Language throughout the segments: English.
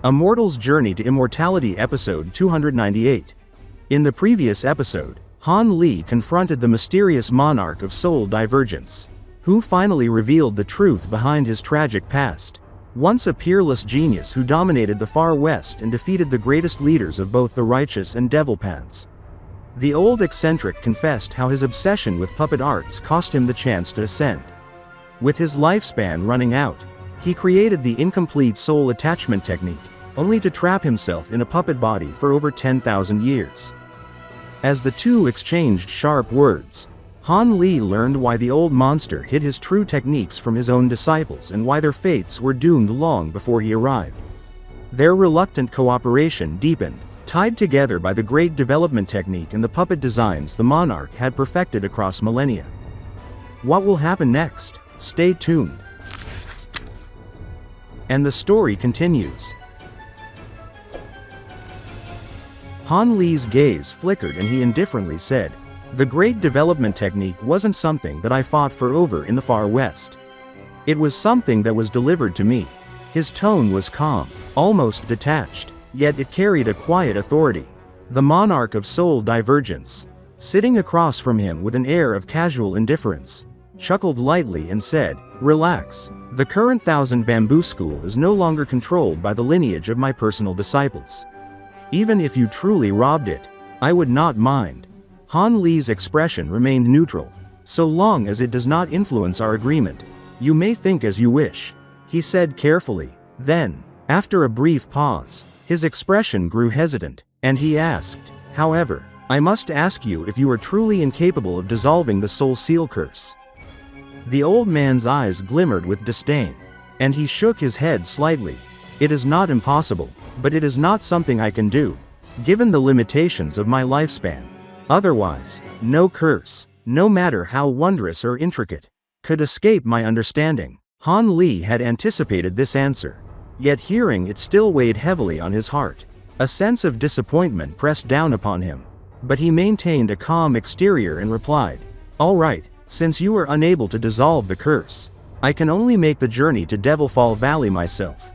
A Mortal's Journey to Immortality Episode 298. In the previous episode, Han Li confronted the mysterious Monarch of Soul Divergence, who finally revealed the truth behind his tragic past. Once a peerless genius who dominated the Far West and defeated the greatest leaders of both the righteous and devil paths. The old eccentric confessed how his obsession with puppet arts cost him the chance to ascend. With his lifespan running out, he created the incomplete soul attachment technique, only to trap himself in a puppet body for over 10,000 years. As the two exchanged sharp words, Han Li learned why the old monster hid his true techniques from his own disciples and why their fates were doomed long before he arrived. Their reluctant cooperation deepened, tied together by the great development technique and the puppet designs the monarch had perfected across millennia. What will happen next? Stay tuned. And the story continues. Han Li's gaze flickered and he indifferently said, "The great development technique wasn't something that I fought for over in the Far West. It was something that was delivered to me." His tone was calm, almost detached, yet it carried a quiet authority. The Monarch of Soul Divergence, sitting across from him with an air of casual indifference, chuckled lightly and said, "Relax. The current Thousand Bamboo School is no longer controlled by the lineage of my personal disciples. Even if you truly robbed it, I would not mind." Han Li's expression remained neutral. "So long as it does not influence our agreement, you may think as you wish," he said carefully. Then, after a brief pause, his expression grew hesitant, and he asked, "However, I must ask you if you are truly incapable of dissolving the Soul Seal curse." The old man's eyes glimmered with disdain, and he shook his head slightly. "It is not impossible, but it is not something I can do, given the limitations of my lifespan. Otherwise, no curse, no matter how wondrous or intricate, could escape my understanding." Han Li had anticipated this answer, yet hearing it still weighed heavily on his heart. A sense of disappointment pressed down upon him, but he maintained a calm exterior and replied, "All right, since you are unable to dissolve the curse, I can only make the journey to Devilfall Valley myself."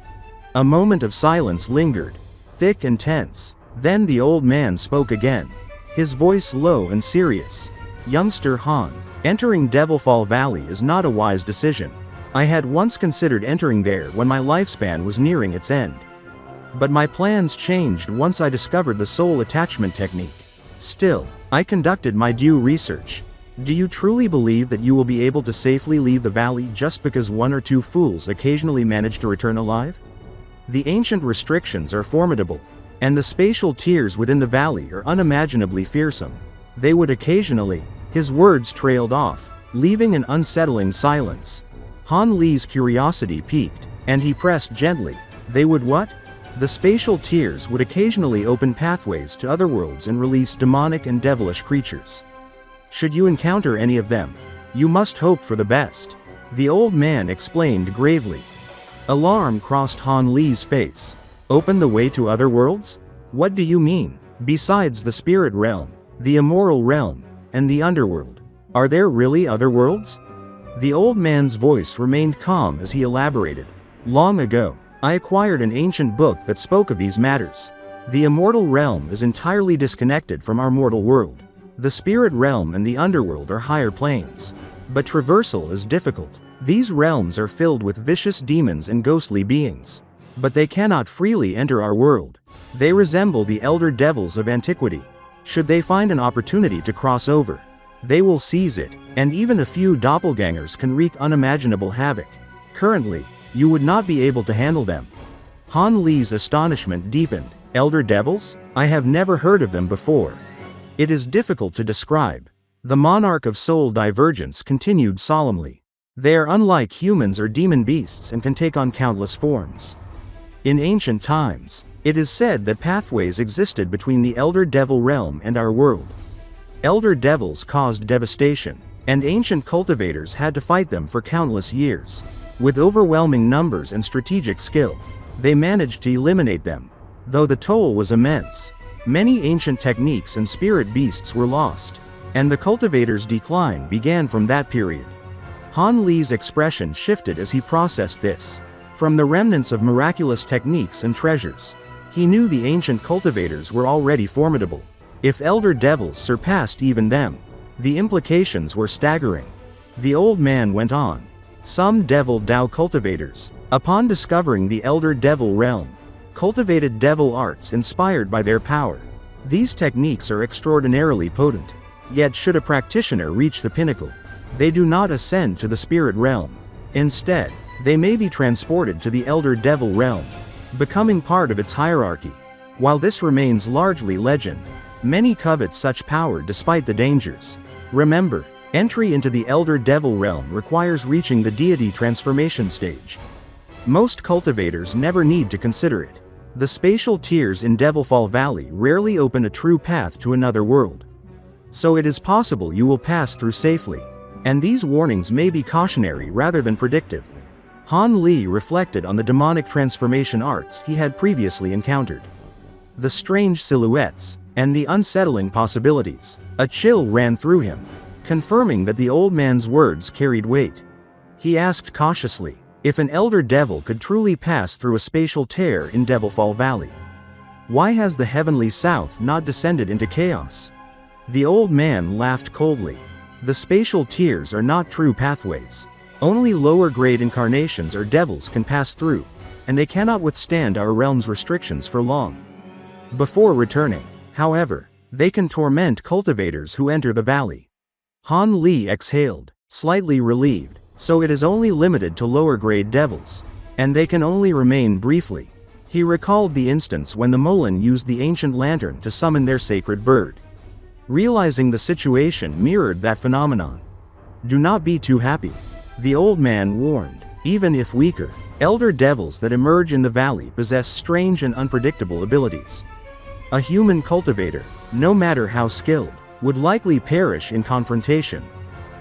A moment of silence lingered, thick and tense. Then the old man spoke again, his voice low and serious. "Youngster Han, entering Devilfall Valley is not a wise decision. I had once considered entering there when my lifespan was nearing its end. But my plans changed once I discovered the soul attachment technique. Still, I conducted my due research. Do you truly believe that you will be able to safely leave the valley just because one or two fools occasionally manage to return alive? The ancient restrictions are formidable, and the spatial tiers within the valley are unimaginably fearsome. They would occasionally..." His words trailed off, leaving an unsettling silence. Han Li's curiosity piqued, and he pressed gently, "They would what?" "The spatial tiers would occasionally open pathways to other worlds and release demonic and devilish creatures. Should you encounter any of them, you must hope for the best," the old man explained gravely. Alarm crossed Han Li's face. "Open the way to other worlds? What do you mean? Besides the spirit realm, the immoral realm, and the underworld, are there really other worlds?" The old man's voice remained calm as he elaborated. "Long ago, I acquired an ancient book that spoke of these matters. The immortal realm is entirely disconnected from our mortal world. The spirit realm and the underworld are higher planes, but traversal is difficult. These realms are filled with vicious demons and ghostly beings, but they cannot freely enter our world. They resemble the elder devils of antiquity. Should they find an opportunity to cross over, they will seize it, and even a few doppelgangers can wreak unimaginable havoc. Currently, you would not be able to handle them." Han Li's astonishment deepened. "Elder devils? I have never heard of them before. It is difficult to describe." The Monarch of Soul Divergence continued solemnly. "They are unlike humans or demon beasts and can take on countless forms. In ancient times, it is said that pathways existed between the Elder Devil realm and our world. Elder devils caused devastation, and ancient cultivators had to fight them for countless years. With overwhelming numbers and strategic skill, they managed to eliminate them, though the toll was immense. Many ancient techniques and spirit beasts were lost, and the cultivators' decline began from that period." Han Li's expression shifted as he processed this. From the remnants of miraculous techniques and treasures, he knew the ancient cultivators were already formidable. If elder devils surpassed even them, the implications were staggering. The old man went on. Some devil Dao cultivators, upon discovering the elder devil realm, cultivated devil arts inspired by their power. These techniques are extraordinarily potent. Yet should a practitioner reach the pinnacle, they do not ascend to the spirit realm. Instead, they may be transported to the elder devil realm, becoming part of its hierarchy. While this remains largely legend, many covet such power despite the dangers. Remember, entry into the elder devil realm requires reaching the deity transformation stage. Most cultivators never need to consider it. The spatial tiers in Devilfall Valley rarely open a true path to another world. So it is possible you will pass through safely. And these warnings may be cautionary rather than predictive. Han Li reflected on the demonic transformation arts he had previously encountered. The strange silhouettes, and the unsettling possibilities. A chill ran through him, confirming that the old man's words carried weight. He asked cautiously, if an elder devil could truly pass through a spatial tear in Devilfall Valley, why has the heavenly south not descended into chaos? The old man laughed coldly. The spatial tiers are not true pathways. Only lower-grade incarnations or devils can pass through, and they cannot withstand our realm's restrictions for long. Before returning, however, they can torment cultivators who enter the valley. Han Li exhaled, slightly relieved. So it is only limited to lower-grade devils, and they can only remain briefly. He recalled the instance when the Molan used the ancient lantern to summon their sacred bird. Realizing the situation mirrored that phenomenon. Do not be too happy, the old man warned. Even if weaker, elder devils that emerge in the valley possess strange and unpredictable abilities. A human cultivator, no matter how skilled, would likely perish in confrontation.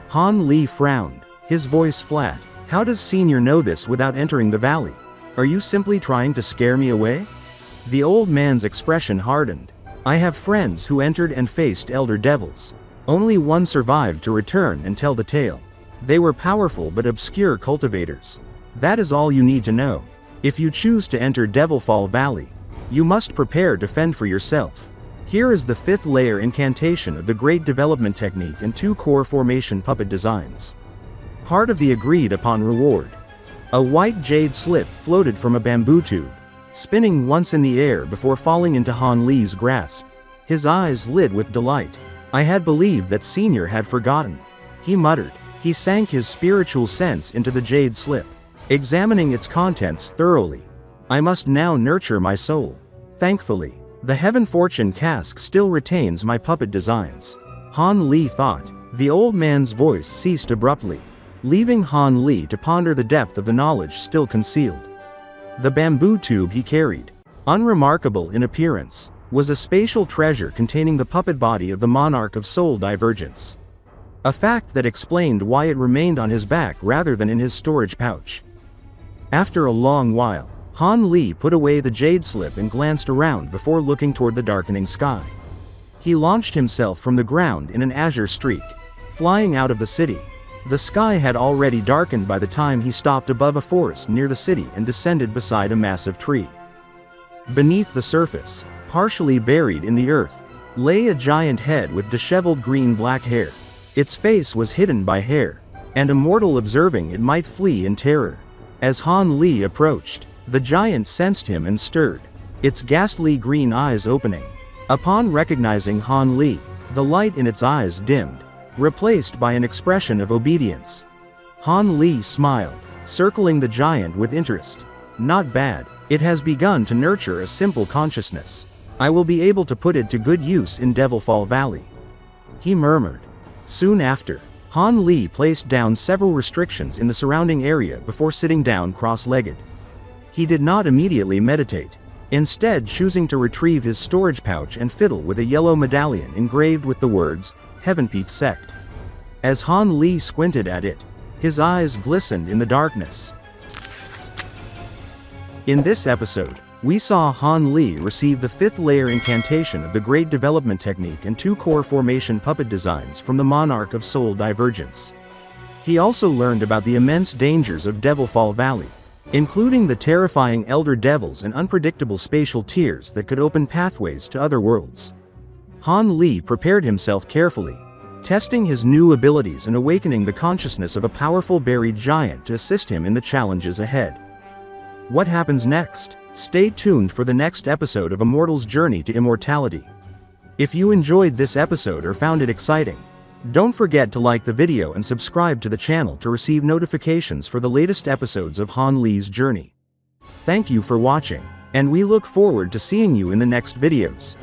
Han Li frowned, his voice flat. How does Senior know this without entering the valley? Are you simply trying to scare me away? The old man's expression hardened. I have friends who entered and faced elder devils. Only one survived to return and tell the tale. They were powerful but obscure cultivators. That is all you need to know. If you choose to enter Devilfall Valley, you must prepare to fend for yourself. Here is the 5th layer incantation of the Great Development Technique and 2 core formation puppet designs. Part of the agreed-upon reward. A white jade slip floated from a bamboo tube, spinning once in the air before falling into Han Li's grasp. His eyes lit with delight. I had believed that Senior had forgotten, he muttered. He sank his spiritual sense into the jade slip, examining its contents thoroughly. I must now nurture my soul. Thankfully, the Heaven Fortune cask still retains my puppet designs. Han Li thought. The old man's voice ceased abruptly, leaving Han Li to ponder the depth of the knowledge still concealed. The bamboo tube he carried, unremarkable in appearance, was a spatial treasure containing the puppet body of the Monarch of Soul Divergence. A fact that explained why it remained on his back rather than in his storage pouch. After a long while, Han Li put away the jade slip and glanced around before looking toward the darkening sky. He launched himself from the ground in an azure streak, flying out of the city. The sky had already darkened by the time he stopped above a forest near the city and descended beside a massive tree. Beneath the surface, partially buried in the earth, lay a giant head with disheveled green-black hair. Its face was hidden by hair, and a mortal observing it might flee in terror. As Han Li approached, the giant sensed him and stirred, its ghastly green eyes opening. Upon recognizing Han Li, the light in its eyes dimmed, replaced by an expression of obedience. Han Li smiled, circling the giant with interest. Not bad, it has begun to nurture a simple consciousness. I will be able to put it to good use in Devilfall Valley, he murmured. Soon after, Han Li placed down several restrictions in the surrounding area before sitting down cross-legged. He did not immediately meditate, instead choosing to retrieve his storage pouch and fiddle with a yellow medallion engraved with the words, Heavenpeat Sect. As Han Li squinted at it, his eyes glistened in the darkness. In this episode, we saw Han Li receive the 5th layer incantation of the Great Development Technique and 2 core formation puppet designs from the Monarch of Soul Divergence. He also learned about the immense dangers of Devilfall Valley, including the terrifying elder devils and unpredictable spatial tiers that could open pathways to other worlds. Han Li prepared himself carefully, testing his new abilities and awakening the consciousness of a powerful buried giant to assist him in the challenges ahead. What happens next? Stay tuned for the next episode of a mortal's journey to immortality. If you enjoyed this episode or found it exciting, don't forget to like the video and subscribe to the channel to receive notifications for the latest episodes of Han Li's journey. Thank you for watching, and we look forward to seeing you in the next videos.